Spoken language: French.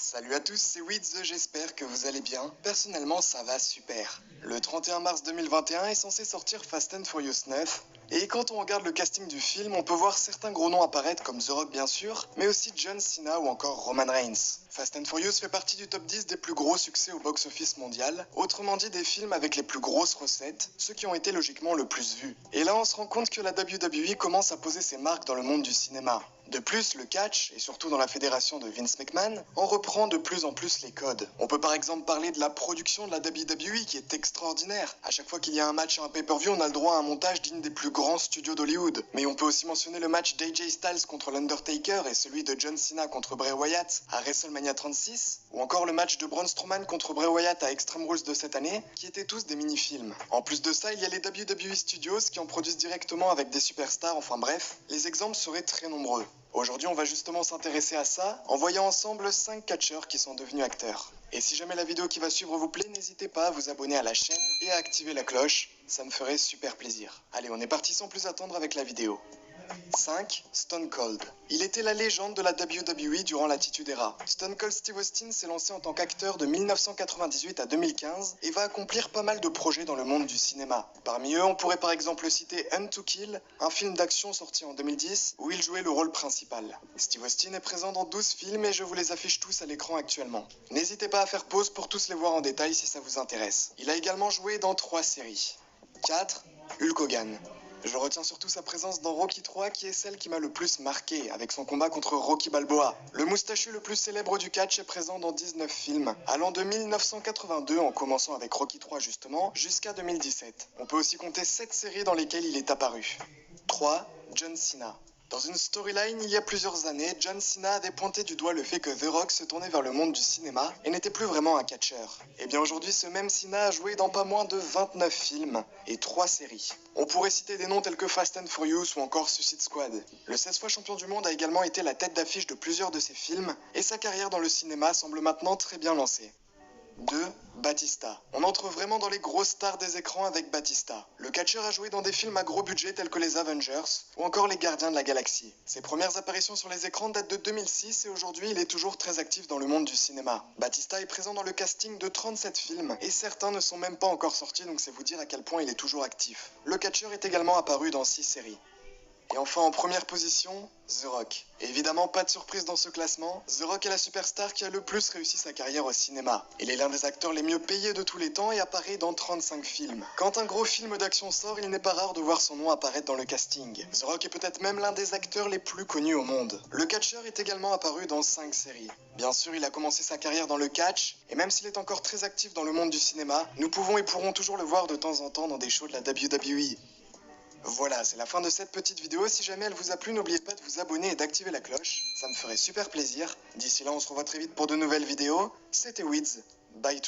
Salut à tous, c'est Wiz, j'espère que vous allez bien. Personnellement, ça va super. Le 31 mars 2021 est censé sortir Fast and Furious 9. Et quand on regarde le casting du film, on peut voir certains gros noms apparaître comme The Rock bien sûr, mais aussi John Cena ou encore Roman Reigns. Fast and Furious fait partie du top 10 des plus gros succès au box-office mondial, autrement dit des films avec les plus grosses recettes, ceux qui ont été logiquement le plus vus. Et là on se rend compte que la WWE commence à poser ses marques dans le monde du cinéma. De plus, le catch, et surtout dans la fédération de Vince McMahon, en reprend de plus en plus les codes. On peut par exemple parler de la production de la WWE qui est extraordinaire. À chaque fois qu'il y a un match et un pay-per-view, on a le droit à un montage digne des plus grands studios d'Hollywood. Mais on peut aussi mentionner le match d'AJ Styles contre l'Undertaker et celui de John Cena contre Bray Wyatt à WrestleMania 36, ou encore le match de Braun Strowman contre Bray Wyatt à Extreme Rules de cette année, qui étaient tous des mini-films. En plus de ça, il y a les WWE Studios qui en produisent directement avec des superstars, enfin bref, les exemples seraient très nombreux. Aujourd'hui, on va justement s'intéresser à ça en voyant ensemble 5 catcheurs qui sont devenus acteurs. Et si jamais la vidéo qui va suivre vous plaît, n'hésitez pas à vous abonner à la chaîne et à activer la cloche, ça me ferait super plaisir. Allez, on est parti sans plus attendre avec la vidéo. 5. Stone Cold. Il était la légende de la WWE durant l'Attitude Era. Stone Cold Steve Austin s'est lancé en tant qu'acteur de 1998 à 2015 et va accomplir pas mal de projets dans le monde du cinéma. Parmi eux, on pourrait par exemple citer Hunt to Kill, un film d'action sorti en 2010 où il jouait le rôle principal. Steve Austin est présent dans 12 films et je vous les affiche tous à l'écran actuellement. N'hésitez pas à faire pause pour tous les voir en détail si ça vous intéresse. Il a également joué dans 3 séries. 4. Hulk Hogan. Je retiens surtout sa présence dans Rocky 3 qui est celle qui m'a le plus marqué avec son combat contre Rocky Balboa. Le moustachu le plus célèbre du catch est présent dans 19 films, allant de 1982 en commençant avec Rocky 3 justement, jusqu'à 2017. On peut aussi compter 7 séries dans lesquelles il est apparu. 3. John Cena. Dans une storyline, il y a plusieurs années, John Cena avait pointé du doigt le fait que The Rock se tournait vers le monde du cinéma et n'était plus vraiment un catcheur. Et bien aujourd'hui, ce même Cena a joué dans pas moins de 29 films et 3 séries. On pourrait citer des noms tels que Fast and Furious ou encore Suicide Squad. Le 16 fois champion du monde a également été la tête d'affiche de plusieurs de ses films et sa carrière dans le cinéma semble maintenant très bien lancée. 2. Batista. On entre vraiment dans les grosses stars des écrans avec Batista. Le catcheur a joué dans des films à gros budget tels que les Avengers ou encore les Gardiens de la Galaxie. Ses premières apparitions sur les écrans datent de 2006 et aujourd'hui il est toujours très actif dans le monde du cinéma. Batista est présent dans le casting de 37 films et certains ne sont même pas encore sortis, donc c'est vous dire à quel point il est toujours actif. Le catcheur est également apparu dans 6 séries. Et enfin en première position, The Rock. Et évidemment pas de surprise dans ce classement, The Rock est la superstar qui a le plus réussi sa carrière au cinéma. Il est l'un des acteurs les mieux payés de tous les temps et apparaît dans 35 films. Quand un gros film d'action sort, il n'est pas rare de voir son nom apparaître dans le casting. The Rock est peut-être même l'un des acteurs les plus connus au monde. Le catcheur est également apparu dans 5 séries. Bien sûr, il a commencé sa carrière dans le catch, et même s'il est encore très actif dans le monde du cinéma, nous pouvons et pourrons toujours le voir de temps en temps dans des shows de la WWE. Voilà, c'est la fin de cette petite vidéo. Si jamais elle vous a plu, n'oubliez pas de vous abonner et d'activer la cloche. Ça me ferait super plaisir. D'ici là, on se revoit très vite pour de nouvelles vidéos. C'était Wiz. Bye tout le monde.